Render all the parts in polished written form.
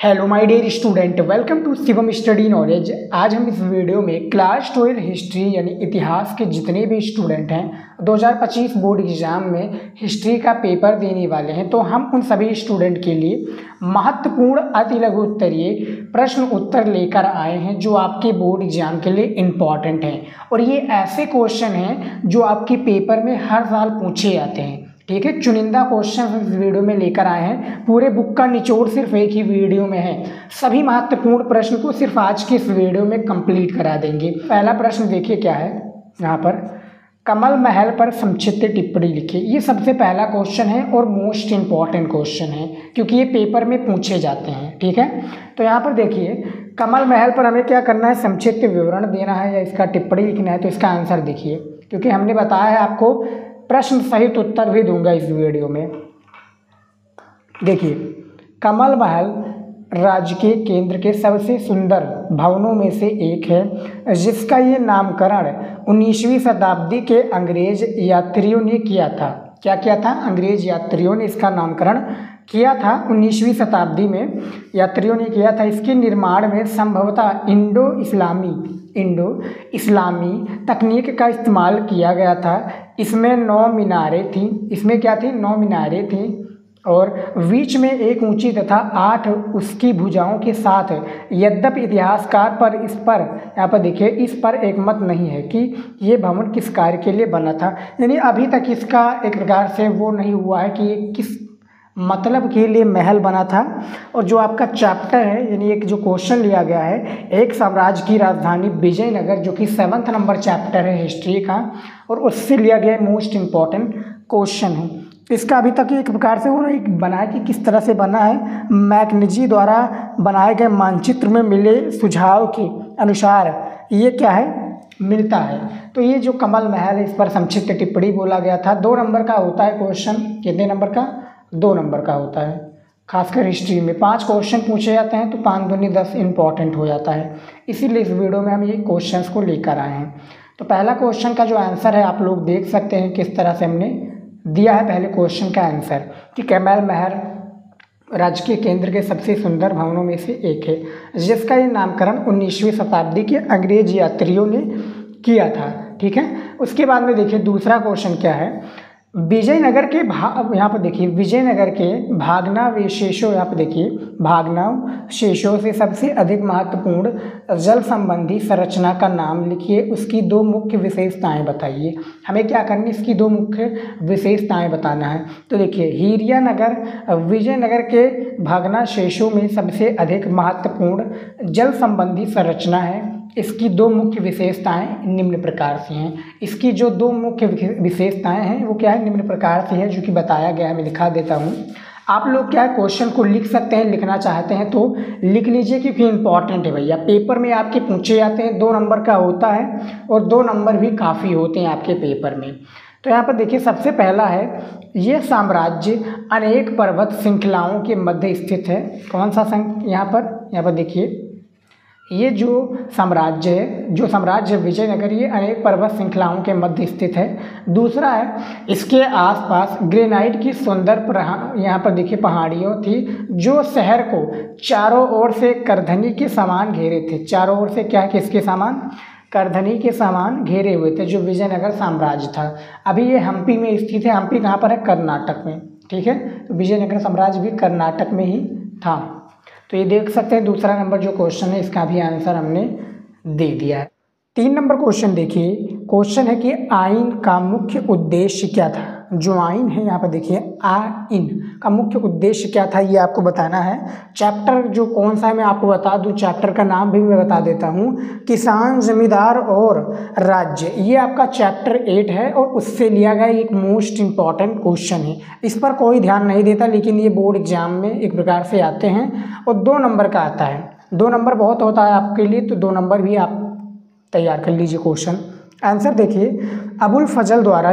Hello my dear student, welcome to Shivam study knowledge. आज हम इस वीडियो में क्लास 12 हिस्ट्री यानी इतिहास के जितने भी स्टूडेंट हैं 2025 बोर्ड एग्जाम में हिस्ट्री का पेपर देने वाले हैं, तो हम उन सभी स्टूडेंट के लिए महत्वपूर्ण अति लघु उत्तरीय प्रश्न उत्तर लेकर आए हैं जो आपके बोर्ड एग्जाम के लिए इम्पॉर्टेंट हैं। और ये ऐसे क्वेश्चन हैं जो आपके पेपर में हर साल पूछे जाते हैं। ठीक है, चुनिंदा क्वेश्चन हम इस वीडियो में लेकर आए हैं। पूरे बुक का निचोड़ सिर्फ एक ही वीडियो में है। सभी महत्वपूर्ण प्रश्न को सिर्फ आज के इस वीडियो में कंप्लीट करा देंगे। पहला प्रश्न देखिए क्या है यहाँ पर, कमल महल पर संक्षिप्त टिप्पणी लिखिए। ये सबसे पहला क्वेश्चन है और मोस्ट इम्पॉर्टेंट क्वेश्चन है क्योंकि ये पेपर में पूछे जाते हैं। ठीक है, तो यहाँ पर देखिए कमल महल पर हमें क्या करना है, संक्षिप्त विवरण देना है या इसका टिप्पणी लिखना है। तो इसका आंसर देखिए, क्योंकि हमने बताया है आपको प्रश्न सहित उत्तर भी दूंगा इस वीडियो में। देखिए, कमल महल राज्य के केंद्र के सबसे सुंदर भवनों में से एक है जिसका ये नामकरण 19वीं शताब्दी के अंग्रेज यात्रियों ने किया था। क्या किया था? अंग्रेज यात्रियों ने इसका नामकरण किया था। 19वीं शताब्दी में यात्रियों ने किया था। इसके निर्माण में संभवतः इंडो इस्लामी तकनीक का इस्तेमाल किया गया था। इसमें 9 मीनारें थीं। इसमें क्या थी? 9 मीनारें थीं और बीच में एक ऊंची तथा 8 उसकी भुजाओं के साथ। यद्यपि इतिहासकार पर इस पर यहाँ पर देखिए इस पर एक मत नहीं है कि ये भवन किस कार्य के लिए बना था। यानी अभी तक इसका एक प्रकार से वो नहीं हुआ है कि ये किस मतलब के लिए महल बना था। और जो आपका चैप्टर है यानी एक जो क्वेश्चन लिया गया है, एक साम्राज्य की राजधानी विजयनगर, जो कि 7th नंबर चैप्टर है हिस्ट्री का, और उससे लिया गया मोस्ट इम्पॉर्टेंट क्वेश्चन है। इसका अभी तक एक प्रकार से वो नहीं बना है कि किस तरह से बना है। मैकेंजी द्वारा बनाए गए मानचित्र में मिले सुझाव के अनुसार ये क्या है, मिलता है। तो ये जो कमल महल है इस पर संक्षिप्त टिप्पणी बोला गया था। 2 नंबर का होता है क्वेश्चन। कितने नंबर का? 2 नंबर का होता है। खासकर हिस्ट्री में 5 क्वेश्चन पूछे जाते हैं तो 5 दूनी 10 इंपॉर्टेंट हो जाता है। इसीलिए इस वीडियो में हम ये क्वेश्चंस को लेकर आए हैं। तो पहला क्वेश्चन का जो आंसर है आप लोग देख सकते हैं किस तरह से हमने दिया है। पहले क्वेश्चन का आंसर कि कमल महल राज्य के केंद्र के सबसे सुंदर भवनों में से एक है जिसका ये नामकरण 19वीं शताब्दी के अंग्रेज यात्रियों ने किया था। ठीक है, उसके बाद में देखिए दूसरा क्वेश्चन क्या है, विजयनगर के यहाँ पर देखिए विजयनगर के भग्नावशेषों, यहाँ पर देखिए भग्नावशेषों से सबसे अधिक महत्वपूर्ण जल संबंधी संरचना का नाम लिखिए। उसकी 2 मुख्य विशेषताएं बताइए। हमें क्या करनी है, इसकी 2 मुख्य विशेषताएं बताना है। तो देखिए हीरियानगर विजयनगर के भग्नावशेषों में सबसे अधिक महत्वपूर्ण जल संबंधी संरचना है। इसकी 2 मुख्य विशेषताएं निम्न प्रकार से हैं। इसकी जो 2 मुख्य विशेषताएं हैं वो क्या है, निम्न प्रकार से है, जो कि बताया गया है। मैं दिखा देता हूं। आप लोग क्या है क्वेश्चन को लिख सकते हैं, लिखना चाहते हैं तो लिख लीजिए क्योंकि इंपॉर्टेंट है भैया। पेपर में आपके पूछे जाते हैं, 2 नंबर का होता है और 2 नंबर भी काफ़ी होते हैं आपके पेपर में। तो यहाँ पर देखिए सबसे पहला है, ये साम्राज्य अनेक पर्वत श्रृंखलाओं के मध्य स्थित है। कौन सा यहाँ पर देखिए ये जो साम्राज्य विजयनगर ये अनेक पर्वत श्रृंखलाओं के मध्य स्थित है। दूसरा है इसके आसपास ग्रेनाइट की सुंदर यहाँ पर देखिए पहाड़ियों थी जो शहर को चारों ओर से करधनी के समान घेरे थे। चारों ओर से क्या, किसके समान? करधनी के समान घेरे हुए थे जो विजयनगर साम्राज्य था। अभी ये हम्पी में स्थित है। हम्पी कहाँ पर है? कर्नाटक में। ठीक है, तो विजयनगर साम्राज्य भी कर्नाटक में ही था। तो ये देख सकते हैं दूसरा नंबर जो क्वेश्चन है इसका भी आंसर हमने दे दिया है। 3 नंबर क्वेश्चन देखिए, क्वेश्चन है कि आइन का मुख्य उद्देश्य क्या था। जो आइन है यहाँ पर देखिए आइन का मुख्य उद्देश्य क्या था ये आपको बताना है। चैप्टर जो कौन सा है मैं आपको बता दूं, चैप्टर का नाम भी मैं बता देता हूँ, किसान, जमींदार और राज्य। ये आपका चैप्टर 8 है और उससे लिया गया एक मोस्ट इम्पॉर्टेंट क्वेश्चन है। इस पर कोई ध्यान नहीं देता लेकिन ये बोर्ड एग्जाम में एक प्रकार से आते हैं और 2 नंबर का आता है। 2 नंबर बहुत होता है आपके लिए, तो 2 नंबर भी आप तैयार कर लीजिए। क्वेश्चन आंसर देखिए, अबुल फजल द्वारा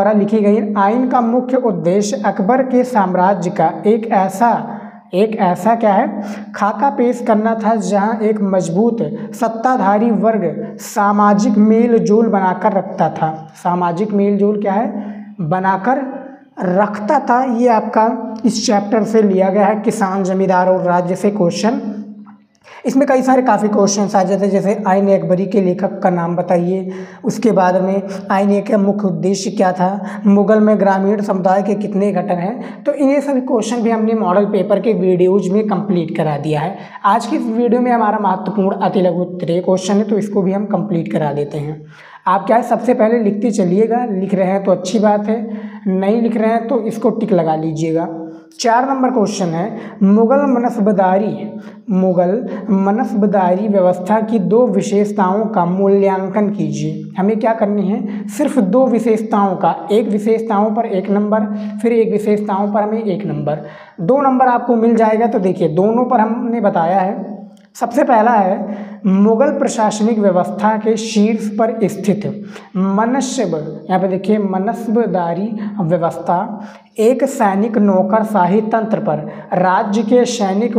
लिखी गई आइन का मुख्य उद्देश्य अकबर के साम्राज्य का एक ऐसा क्या है, खाका पेश करना था जहां एक मजबूत सत्ताधारी वर्ग सामाजिक मेल जोल बनाकर रखता था। सामाजिक मेल जोल क्या है, बनाकर रखता था। ये आपका इस चैप्टर से लिया गया है, किसान, जमींदार और राज्य से क्वेश्चन। इसमें कई सारे काफ़ी क्वेश्चन आ जाते हैं, जैसे आईन अकबरी के लेखक का नाम बताइए, उसके बाद में आईन का मुख्य उद्देश्य क्या था, मुगल में ग्रामीण समुदाय के कितने घटक हैं। तो ये सभी क्वेश्चन भी हमने मॉडल पेपर के वीडियोज में कंप्लीट करा दिया है। आज की इस वीडियो में हमारा महत्वपूर्ण अति लघु उत्तरीय क्वेश्चन है, तो इसको भी हम कंप्लीट करा देते हैं। आप क्या है, सबसे पहले लिखते चलिएगा, लिख रहे हैं तो अच्छी बात है, नहीं लिख रहे हैं तो इसको टिक लगा लीजिएगा। 4 नंबर क्वेश्चन है, मुगल मनसबदारी व्यवस्था की 2 विशेषताओं का मूल्यांकन कीजिए। हमें क्या करनी है, सिर्फ 2 विशेषताओं का, एक विशेषताओं पर 1 नंबर, फिर एक विशेषताओं पर हमें 1 नंबर, 2 नंबर आपको मिल जाएगा। तो देखिए दोनों पर हमने बताया है। सबसे पहला है, मुगल प्रशासनिक व्यवस्था के शीर्ष पर स्थित मनसब, यहाँ पे देखिए मनसबदारी व्यवस्था एक सैनिक नौकरशाही तंत्र पर राज्य के सैनिक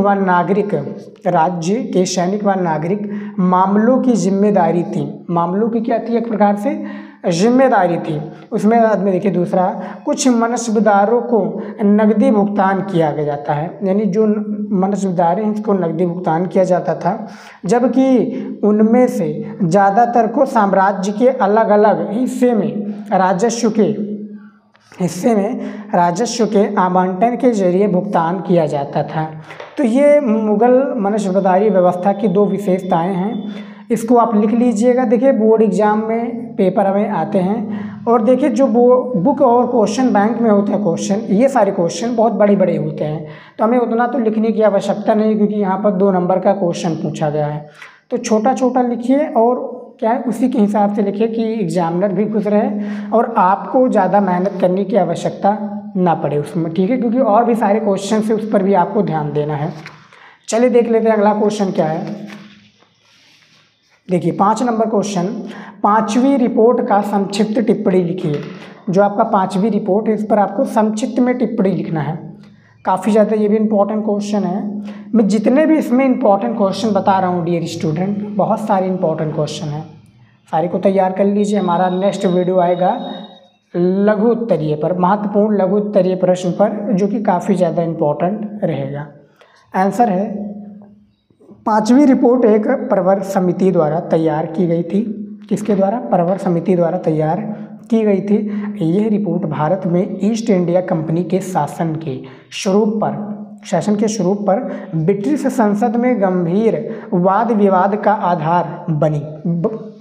व नागरिक मामलों की जिम्मेदारी थी। मामलों की क्या थी, एक प्रकार से जिम्मेदारी थी। उसमें बाद में देखिए दूसरा, कुछ मनसबदारों को नकदी भुगतान किया जाता है, यानी जो मनसबदार हैं इसको नकदी भुगतान किया जाता था, जबकि उनमें से ज़्यादातर को साम्राज्य के अलग अलग हिस्से में राजस्व के आवंटन के जरिए भुगतान किया जाता था। तो ये मुगल मनसबदारी व्यवस्था की 2 विशेषताएं हैं, इसको आप लिख लीजिएगा। देखिए बोर्ड एग्जाम में पेपर में आते हैं, और देखिए जो बुक और क्वेश्चन बैंक में होते हैं क्वेश्चन, ये सारे क्वेश्चन बहुत बड़े बड़े होते हैं, तो हमें उतना तो लिखने की आवश्यकता नहीं, क्योंकि यहाँ पर 2 नंबर का क्वेश्चन पूछा गया है। तो छोटा छोटा लिखिए, और क्या है उसी के हिसाब से लिखिए कि एग्जामिनर भी खुश रहे और आपको ज़्यादा मेहनत करने की आवश्यकता ना पड़े उसमें, ठीक है, क्योंकि और भी सारे क्वेश्चन है उस पर भी आपको ध्यान देना है। चलिए देख लेते हैं अगला क्वेश्चन क्या है। देखिए 5 नंबर क्वेश्चन, 5वीं रिपोर्ट का संक्षिप्त टिप्पणी लिखिए। जो आपका 5वीं रिपोर्ट है इस पर आपको संक्षिप्त में टिप्पणी लिखना है। काफ़ी ज़्यादा ये भी इम्पोर्टेंट क्वेश्चन है। मैं जितने भी इसमें इम्पोर्टेंट क्वेश्चन बता रहा हूँ डियर स्टूडेंट, बहुत सारे इम्पोर्टेंट क्वेश्चन हैं, सारे को तैयार कर लीजिए। हमारा नेक्स्ट वीडियो आएगा लघु उत्तरीय पर, महत्वपूर्ण लघु उत्तरीय प्रश्न पर, जो कि काफ़ी ज़्यादा इम्पोर्टेंट रहेगा। आंसर है 5वीं रिपोर्ट एक प्रवर समिति द्वारा तैयार की गई थी। किसके द्वारा? प्रवर समिति द्वारा तैयार की गई थी। यह रिपोर्ट भारत में ईस्ट इंडिया कंपनी के शासन के स्वरूप पर ब्रिटिश संसद में गंभीर वाद विवाद का आधार बनी।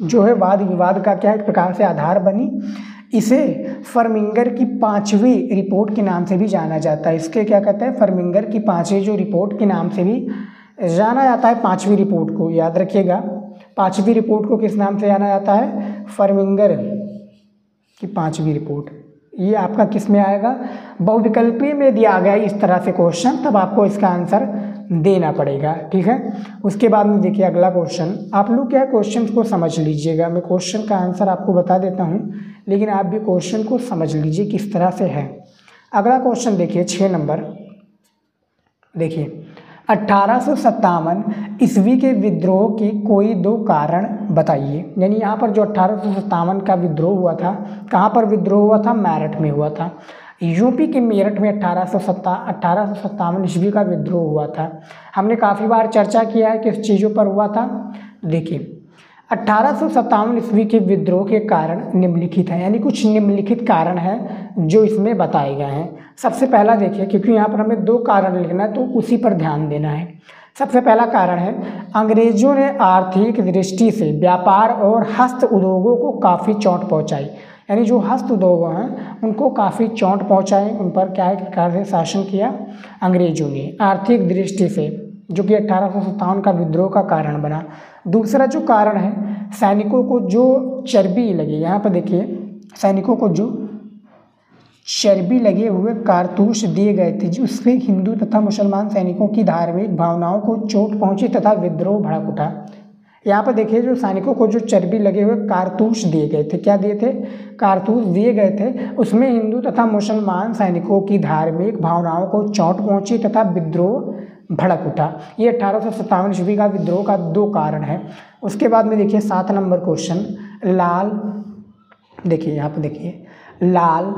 जो है वाद विवाद का क्या एक प्रकार से आधार बनी। इसे फर्मिंगर की 5वीं रिपोर्ट के नाम से भी जाना जाता है। इसके क्या कहते हैं? फर्मिंगर की 5वीं जो रिपोर्ट के नाम से भी जाना जाता है। 5वीं रिपोर्ट को याद रखिएगा, 5वीं रिपोर्ट को किस नाम से जाना जाता है? फर्मिंगर की 5वीं रिपोर्ट। ये आपका किस में आएगा? बहुविकल्पीय में दिया गया इस तरह से क्वेश्चन, तब आपको इसका आंसर देना पड़ेगा, ठीक है। उसके बाद में देखिए अगला क्वेश्चन, आप लोग क्या क्वेश्चन को समझ लीजिएगा। मैं क्वेश्चन का आंसर आपको बता देता हूँ, लेकिन आप भी क्वेश्चन को समझ लीजिए किस तरह से है। अगला क्वेश्चन देखिए 6 नंबर, देखिए 1857 ईस्वी के विद्रोह के कोई 2 कारण बताइए। यानी यहाँ पर जो 1857 का विद्रोह हुआ था, कहाँ पर विद्रोह हुआ था? मेरठ में हुआ था। यूपी के मेरठ में 1857 ईस्वी का विद्रोह हुआ था। हमने काफ़ी बार चर्चा किया है किस चीज़ों पर हुआ था। देखिए 1857 ईस्वी के विद्रोह के कारण निम्नलिखित हैं, यानी कुछ निम्नलिखित कारण हैं जो इसमें बताए गए हैं। सबसे पहला देखिए, क्योंकि यहाँ पर हमें 2 कारण लिखना है तो उसी पर ध्यान देना है। सबसे पहला कारण है, अंग्रेजों ने आर्थिक दृष्टि से व्यापार और हस्त उद्योगों को काफ़ी चोट पहुँचाई। यानी जो हस्त उद्योग हैं उनको काफ़ी चोट पहुँचाई, उन पर क्या है प्रकार से शासन किया अंग्रेजों ने आर्थिक दृष्टि से, जो कि 1857 का विद्रोह का कारण बना। दूसरा जो कारण है, सैनिकों को जो चर्बी लगी, यहाँ पर देखिए सैनिकों को जो चर्बी लगे हुए कारतूस दिए गए थे, जिससे हिंदू तथा मुसलमान सैनिकों की धार्मिक भावनाओं को चोट पहुंची तथा विद्रोह भड़क उठा। यहाँ पर देखिए जो सैनिकों को जो चर्बी लगे हुए कारतूस दिए गए थे, क्या दिए थे? कारतूस दिए गए थे, उसमें हिंदू तथा मुसलमान सैनिकों की धार्मिक भावनाओं को चोट पहुंची तथा विद्रोह भड़क उठा। ये 1857 ईस्वी का विद्रोह का 2 कारण है। उसके बाद में देखिए 7 नंबर क्वेश्चन, लाल, देखिए यहाँ पर देखिए लाल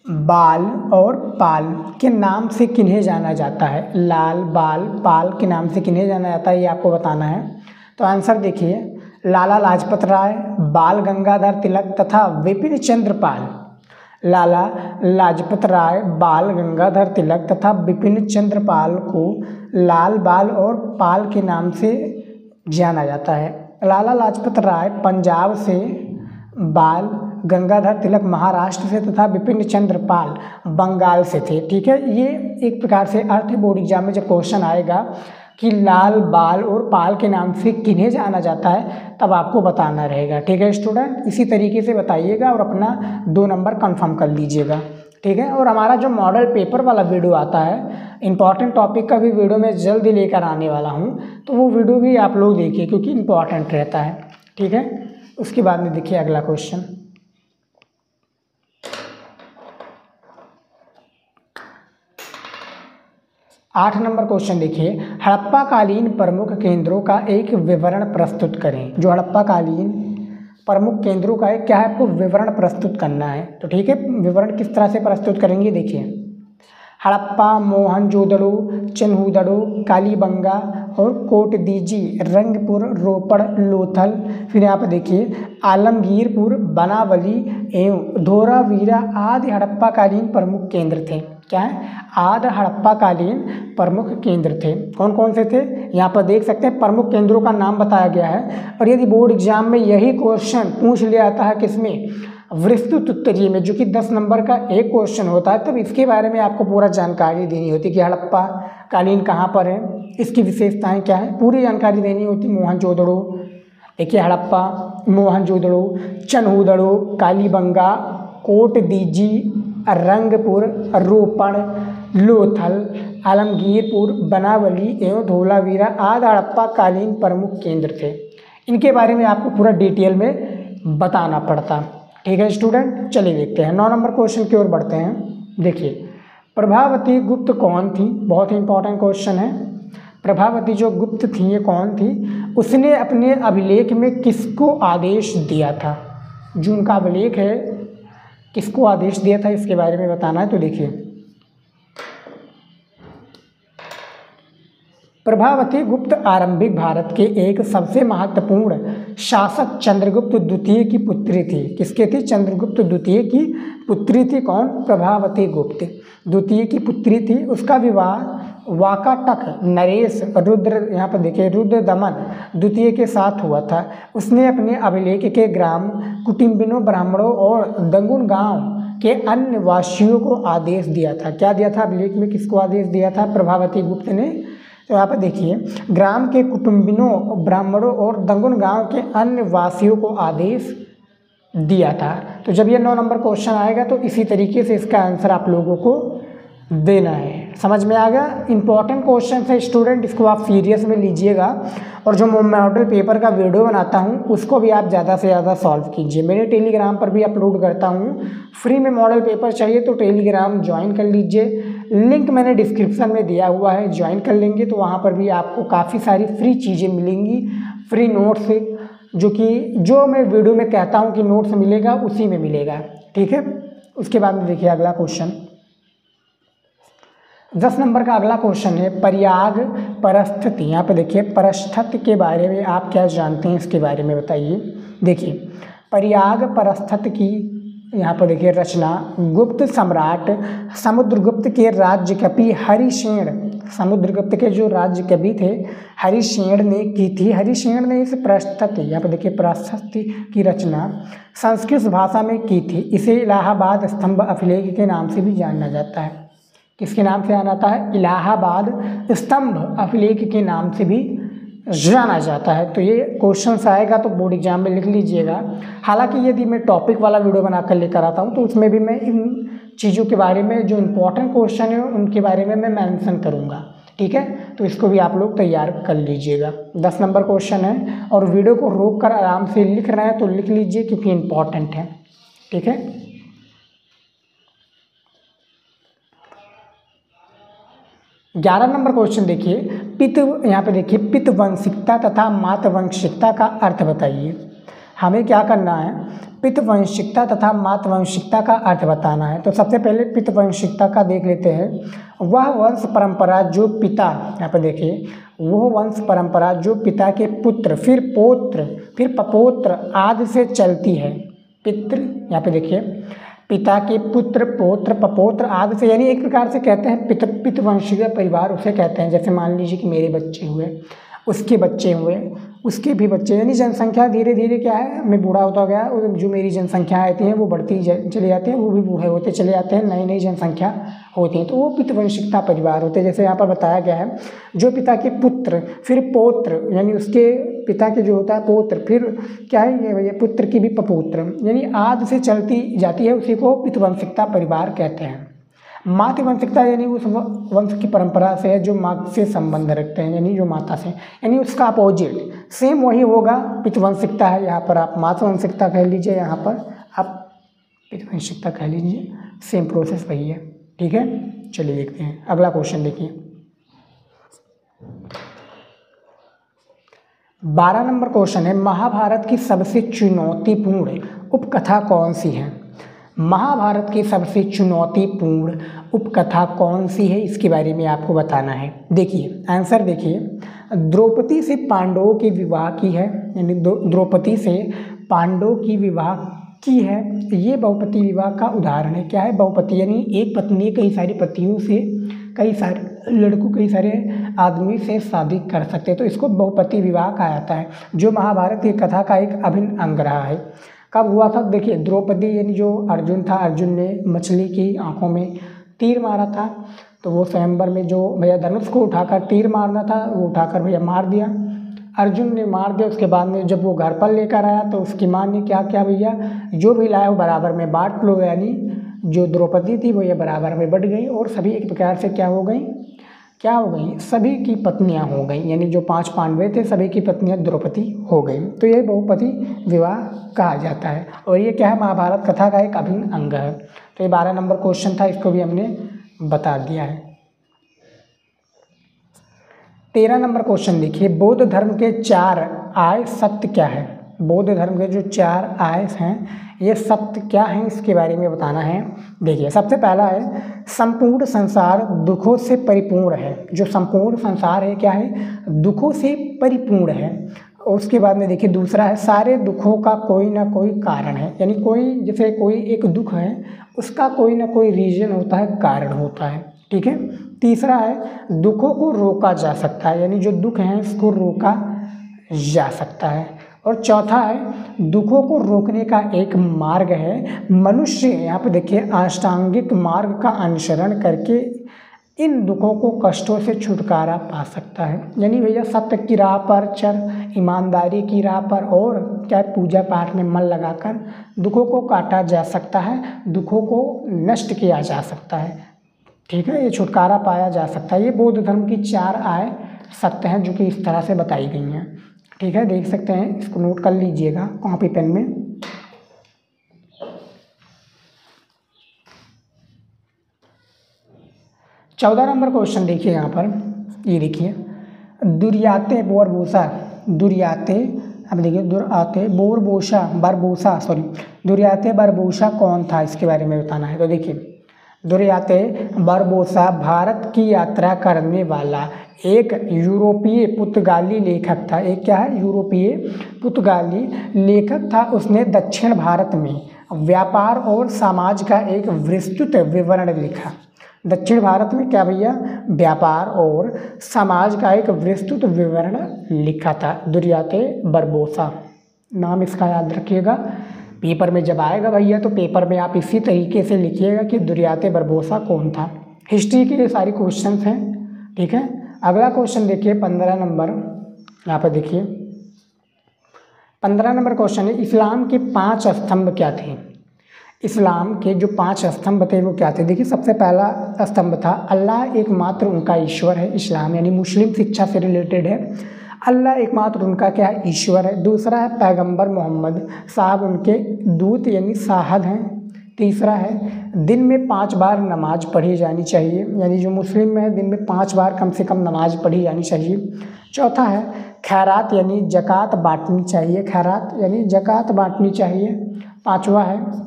बाल और पाल के नाम से किन्हें जाना जाता है? लाल, बाल, पाल के नाम से किन्हें जाना जाता है, ये आपको बताना है। तो आंसर देखिए, लाला लाजपत राय, बाल गंगाधर तिलक तथा विपिन चंद्र पाल। लाला लाजपत राय, बाल गंगाधर तिलक तथा विपिन चंद्र पाल को लाल, बाल और पाल के नाम से जाना जाता है। लाला लाजपत राय पंजाब से, बाल गंगाधर तिलक महाराष्ट्र से तथा विपिन चंद्र पाल बंगाल से थे। ठीक है, ये एक प्रकार से अर्थ बोर्ड एग्जाम में जब क्वेश्चन आएगा कि लाल, बाल और पाल के नाम से किन्हें जाना जाता है, तब आपको बताना रहेगा। ठीक है स्टूडेंट, इसी तरीके से बताइएगा और अपना 2 नंबर कंफर्म कर लीजिएगा। ठीक है, और हमारा जो मॉडल पेपर वाला वीडियो आता है, इंपॉर्टेंट टॉपिक का भी वीडियो मैं जल्दी लेकर आने वाला हूँ, तो वो वीडियो भी आप लोग देखिए क्योंकि इंपॉर्टेंट रहता है। ठीक है, उसके बाद में देखिए अगला क्वेश्चन। 8 नंबर क्वेश्चन देखिए, हड़प्पा कालीन प्रमुख केंद्रों का एक विवरण प्रस्तुत करें। जो हड़प्पा कालीन प्रमुख केंद्रों का है, क्या है, आपको विवरण प्रस्तुत करना है। तो ठीक है, विवरण किस तरह से प्रस्तुत करेंगे देखिए, हड़प्पा, मोहनजोदड़ो, चिन्हुदड़ो, कालीबंगा और कोटदीजी, रंगपुर, रोपड़, लोथल। फिर यहाँ पर देखिए आलमगीरपुर, बनावली एवं धोलावीरा आदि हड़प्पा कालीन प्रमुख केंद्र थे। क्या है, आदि हड़प्पा कालीन प्रमुख केंद्र थे। कौन कौन से थे, यहाँ पर देख सकते हैं, प्रमुख केंद्रों का नाम बताया गया है। और यदि बोर्ड एग्जाम में यही क्वेश्चन पूछ लिया जाता है किसमें, विस्तृत उत्तरीय में, जो कि 10 नंबर का एक क्वेश्चन होता है, तब इसके बारे में आपको पूरा जानकारी देनी होती है कि हड़प्पा कालीन कहाँ पर है, इसकी विशेषताएं क्या है, पूरी जानकारी देनी होती। मोहनजोदड़ो देखिए, हड़प्पा, मोहनजोदड़ो, चिन्हुदड़ो, कालीबंगा, कोटदीजी, रंगपुर, रोपड़, लोथल, आलमगीरपुर, बनावली एवं धोलावीरा आदि हड़प्पा कालीन प्रमुख केंद्र थे। इनके बारे में आपको पूरा डिटेल में बताना पड़ता। ठीक है स्टूडेंट, चलिए देखते हैं 9 नंबर क्वेश्चन की ओर बढ़ते हैं। देखिए, प्रभावती गुप्त कौन थी, बहुत ही इंपॉर्टेंट क्वेश्चन है। प्रभावती जो गुप्त थी ये कौन थी, उसने अपने अभिलेख में किसको आदेश दिया था। जो उनका अभिलेख है किसको आदेश दिया था, इसके बारे में बताना है। तो देखिए, प्रभावती गुप्त आरंभिक भारत के एक सबसे महत्वपूर्ण शासक चंद्रगुप्त द्वितीय की पुत्री थी। किसके थी, चंद्रगुप्त द्वितीय की पुत्री थी। कौन, प्रभावती गुप्त द्वितीय की पुत्री थी। उसका विवाह वाकाटक नरेश रुद्र, यहाँ पर देखिए, रुद्रदमन द्वितीय के साथ हुआ था। उसने अपने अभिलेख के ग्राम कुटुम्बिनों, ब्राह्मणों और दंगुन गांव के अन्य वासियों को आदेश दिया था। क्या दिया था अभिलेख में, किसको आदेश दिया था, प्रभावती गुप्त ने। तो यहाँ पर देखिए, ग्राम के कुटुम्बिनों, ब्राह्मणों और दंगुन गांव के अन्य वासियों को आदेश दिया था। तो जब ये 9 नंबर क्वेश्चन आएगा तो इसी तरीके से इसका आंसर आप लोगों को देना है। समझ में आ गया, इंपॉर्टेंट क्वेश्चन है स्टूडेंट, इसको आप सीरियस में लीजिएगा। और जो मॉडल पेपर का वीडियो बनाता हूँ उसको भी आप ज़्यादा से ज़्यादा सॉल्व कीजिए। मेरे टेलीग्राम पर भी अपलोड करता हूँ। फ्री में मॉडल पेपर चाहिए तो टेलीग्राम ज्वाइन कर लीजिए, लिंक मैंने डिस्क्रिप्शन में दिया हुआ है, ज्वाइन कर लेंगे तो वहाँ पर भी आपको काफ़ी सारी फ्री चीज़ें मिलेंगी, फ्री नोट्स, जो मैं वीडियो में कहता हूँ कि नोट्स मिलेगा उसी में मिलेगा। ठीक है, उसके बाद में देखिए अगला क्वेश्चन, 10 नंबर का अगला क्वेश्चन है परियाग परस्थिति। यहाँ पे देखिए, परस्थिति के बारे में आप क्या जानते हैं, इसके बारे में बताइए। देखिए, परियाग परस्थिति की यहाँ पर देखिए रचना गुप्त सम्राट समुद्रगुप्त के राज्य कवि हरिसेन, समुद्रगुप्त के जो राज्य कवि थे हरिसेन ने की थी। हरिसेन ने इस परस्थिति, यहाँ पर देखिए, परस्थिति की रचना संस्कृत भाषा में की थी। इसे इलाहाबाद स्तंभ अभिलेख के नाम से भी जाना जाता है। किसके नाम से जाना जाता है, इलाहाबाद स्तंभ अभिलेख के नाम से भी जाना जाता है। तो ये क्वेश्चन आएगा तो बोर्ड एग्जाम में लिख लीजिएगा। हालांकि यदि मैं टॉपिक वाला वीडियो बनाकर लेकर आता हूँ तो उसमें भी मैं इन चीज़ों के बारे में, जो इंपॉर्टेंट क्वेश्चन है उनके बारे में मैं मेंशन करूँगा। ठीक है, तो इसको भी आप लोग तैयार कर लीजिएगा। 10 नंबर क्वेश्चन है और वीडियो को रोक कर आराम से लिख रहे हैं तो लिख लीजिए क्योंकि इम्पॉर्टेंट है। ठीक है, 11 नंबर क्वेश्चन देखिए, पित, यहाँ पे देखिए, पितवंशिकता तथा मातवंशिकता का अर्थ बताइए। हमें क्या करना है, पितृवंशिकता तथा मातृवंशिकता का अर्थ बताना है। तो सबसे पहले पितृवंशिकता का देख लेते हैं। वह वंश परंपरा जो पिता, यहाँ पर देखिए, वह वंश परंपरा जो पिता के पुत्र फिर पौत्र फिर पपौत्र आदि से चलती है। पितृ, यहाँ पे देखिए, पिता के पुत्र पौत्र पपौत्र आदि से, यानी एक प्रकार से कहते हैं पितृवंशीय परिवार उसे कहते हैं। जैसे मान लीजिए कि मेरे बच्चे हुए, उसके बच्चे हुए, उसके भी बच्चे, यानी जनसंख्या धीरे धीरे क्या है, मैं बूढ़ा होता गया और जो मेरी जनसंख्या आती है वो बढ़ती चली जाती है, वो भी बूढ़े होते चले जाते हैं, नई नई जनसंख्या होती है, तो वो पितृवंशिकता परिवार होते हैं। जैसे यहाँ पर बताया गया है, जो पिता के पुत्र फिर पौत्र, यानी उसके पिता के जो होता है पौत्र, फिर क्या है ये पुत्र की भी पपौत्र, यानी आदि से चलती जाती है, उसी को पितृवंशिकता परिवार कहते हैं। मातृवंशिकता यानी उस वंश की परंपरा से है जो माँ से संबंध रखते हैं, यानी जो माता से, यानी उसका अपोजिट सेम वही होगा, पितृवंशिकता है। यहाँ पर आप मातृवंशिकता कह लीजिए, यहाँ पर आप पितृवंशिकता कह लीजिए, सेम प्रोसेस वही है। ठीक है, चलिए देखते हैं अगला क्वेश्चन। देखिए 12 नंबर क्वेश्चन है, महाभारत की सबसे चुनौतीपूर्ण उपकथा कौन सी है? महाभारत की सबसे चुनौतीपूर्ण उपकथा कौन सी है, इसके बारे में आपको बताना है। देखिए आंसर देखिए, द्रौपदी से पांडवों के विवाह की है, यानी द्रौपदी से पांडवों की विवाह की है। ये बहुपति विवाह का उदाहरण है। क्या है बहुपति, यानी एक पत्नी कई सारी पतियों से, कई सारे लड़कों, कई सारे आदमी से शादी कर सकते हैं, तो इसको बहुपति विवाह कहा जाता है, जो महाभारत की कथा का एक अभिन्न अंग रहा है। कब हुआ था? देखिए द्रौपदी यानी जो अर्जुन था, अर्जुन ने मछली की आंखों में तीर मारा था, तो वो स्वयंवर में जो भैया धनुष को उठाकर तीर मारना था, वो उठाकर भैया मार दिया, अर्जुन ने मार दिया। उसके बाद में जब वो घर पर लेकर आया तो उसकी माँ ने क्या किया, भैया जो भी लाया वो बराबर में बांट लो, यानी जो द्रौपदी थी वो ये बराबर में बढ़ गई और सभी एक प्रकार से क्या हो गई, सभी की पत्नियां हो गई, यानी जो 5 पांडव थे सभी की पत्नियां द्रौपदी हो गई, तो ये बहुपति विवाह कहा जाता है। और ये क्या है, महाभारत कथा का एक अभिन्न अंग है। तो ये 12 नंबर क्वेश्चन था, इसको भी हमने बता दिया है। 13 नंबर क्वेश्चन देखिए, बौद्ध धर्म के 4 आय सत्य क्या है? बौद्ध धर्म के जो 4 आय हैं ये सत्य क्या हैं, इसके बारे में बताना है। देखिए सबसे पहला है, संपूर्ण संसार दुखों से परिपूर्ण है। जो संपूर्ण संसार है क्या है, दुखों से परिपूर्ण है। उसके बाद में देखिए दूसरा है, सारे दुखों का कोई ना कोई कारण है, यानी कोई, जैसे कोई एक दुख है उसका कोई ना कोई रीजन होता है, कारण होता है। ठीक है। तीसरा है, दुखों को रोका जा सकता है, यानी जो दुख हैं इसको रोका जा सकता है। और चौथा है, दुखों को रोकने का एक मार्ग है, मनुष्य यहाँ पे देखिए अष्टांगिक मार्ग का अनुसरण करके इन दुखों को कष्टों से छुटकारा पा सकता है। यानी भैया सत्य की राह पर चल, ईमानदारी की राह पर और क्या पूजा पाठ में मन लगाकर दुखों को काटा जा सकता है, दुखों को नष्ट किया जा सकता है। ठीक है, ये छुटकारा पाया जा सकता है। ये बौद्ध धर्म की 4 आय सत्य हैं जो कि इस तरह से बताई गई हैं। ठीक है, देख सकते हैं, इसको नोट कर लीजिएगा कॉपी पेन में। चौदह नंबर क्वेश्चन देखिए यहाँ पर, ये देखिए, दुर्याते बोरबोसा, दुर्याते, अब देखिए दुर्याते बोरबोसा बरबोसा, सॉरी दुर्याते बरबोसा कौन था, इसके बारे में बताना है। तो देखिए दुर्याते बरबोसा भारत की यात्रा करने वाला एक यूरोपीय पुर्तगाली लेखक था। एक क्या है, यूरोपीय पुर्तगाली लेखक था। उसने दक्षिण भारत में व्यापार और समाज का एक विस्तृत विवरण लिखा। दक्षिण भारत में क्या भैया, व्यापार और समाज का एक विस्तृत विवरण लिखा था, दुर्याते बरबोसा। नाम इसका याद रखिएगा, पेपर में जब आएगा भैया तो पेपर में आप इसी तरीके से लिखिएगा कि दुर्याते बरबोसा कौन था। हिस्ट्री के ये सारी क्वेश्चन हैं। ठीक है, अगला क्वेश्चन देखिए 15 नंबर, यहाँ पर देखिए 15 नंबर क्वेश्चन है, इस्लाम के 5 स्तंभ क्या थे? इस्लाम के जो 5 स्तंभ थे वो क्या थे? देखिए सबसे पहला स्तंभ था अल्लाह एकमात्र उनका ईश्वर है। इस्लाम यानी मुस्लिम शिक्षा से रिलेटेड है, अल्लाह एकमात्र उनका क्या है, ईश्वर है। दूसरा है पैगंबर मोहम्मद साहब उनके दूत यानी साहद हैं। तीसरा है दिन में 5 बार नमाज पढ़ी जानी चाहिए, यानी जो मुस्लिम में है दिन में 5 बार कम से कम नमाज पढ़ी जानी चाहिए। चौथा है खैरात यानी ज़कात बांटनी चाहिए, खैरात यानी ज़कात बांटनी चाहिए। 5वां है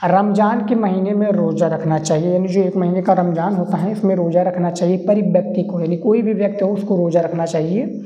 रमज़ान के महीने में रोज़ा रखना चाहिए, यानी जो 1 महीने का रमज़ान होता है इसमें रोज़ा रखना चाहिए व्यक्ति को, यानी कोई भी व्यक्ति हो उसको रोज़ा रखना चाहिए।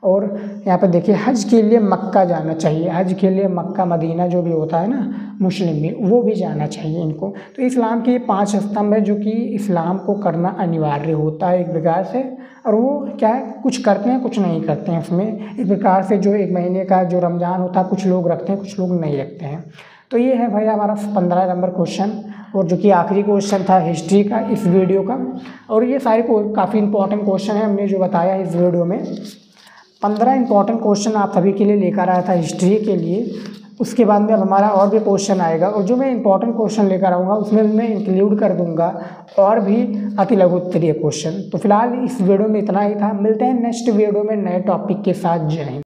और यहाँ पर देखिए हज के लिए मक्का जाना चाहिए, हज के लिए मक्का मदीना जो भी होता है ना मुस्लिम में, वो भी जाना चाहिए इनको। तो इस्लाम के 5 स्तंभ है जो कि इस्लाम को करना अनिवार्य होता है एक प्रकार से, और वो क्या है कुछ करते हैं कुछ नहीं करते हैं उसमें। इस प्रकार से जो 1 महीने का जो रमज़ान होता है कुछ लोग रखते हैं कुछ लोग नहीं रखते हैं। तो ये है भाई हमारा 15 नंबर क्वेश्चन, और जो कि आखिरी क्वेश्चन था हिस्ट्री का इस वीडियो का। और ये सारे काफ़ी इंपॉर्टेंट क्वेश्चन है हमने जो बताया इस वीडियो में। 15 इंपॉर्टेंट क्वेश्चन आप सभी के लिए लेकर आया था हिस्ट्री के लिए। उसके बाद में अब हमारा और भी क्वेश्चन आएगा, और जो मैं इंपॉर्टेंट क्वेश्चन लेकर आऊँगा उसमें मैं इंक्लूड कर दूंगा और भी अति लघु उत्तरीय क्वेश्चन। तो फिलहाल इस वीडियो में इतना ही था, मिलते हैं नेक्स्ट वीडियो में नए टॉपिक के साथ। जय हिंद।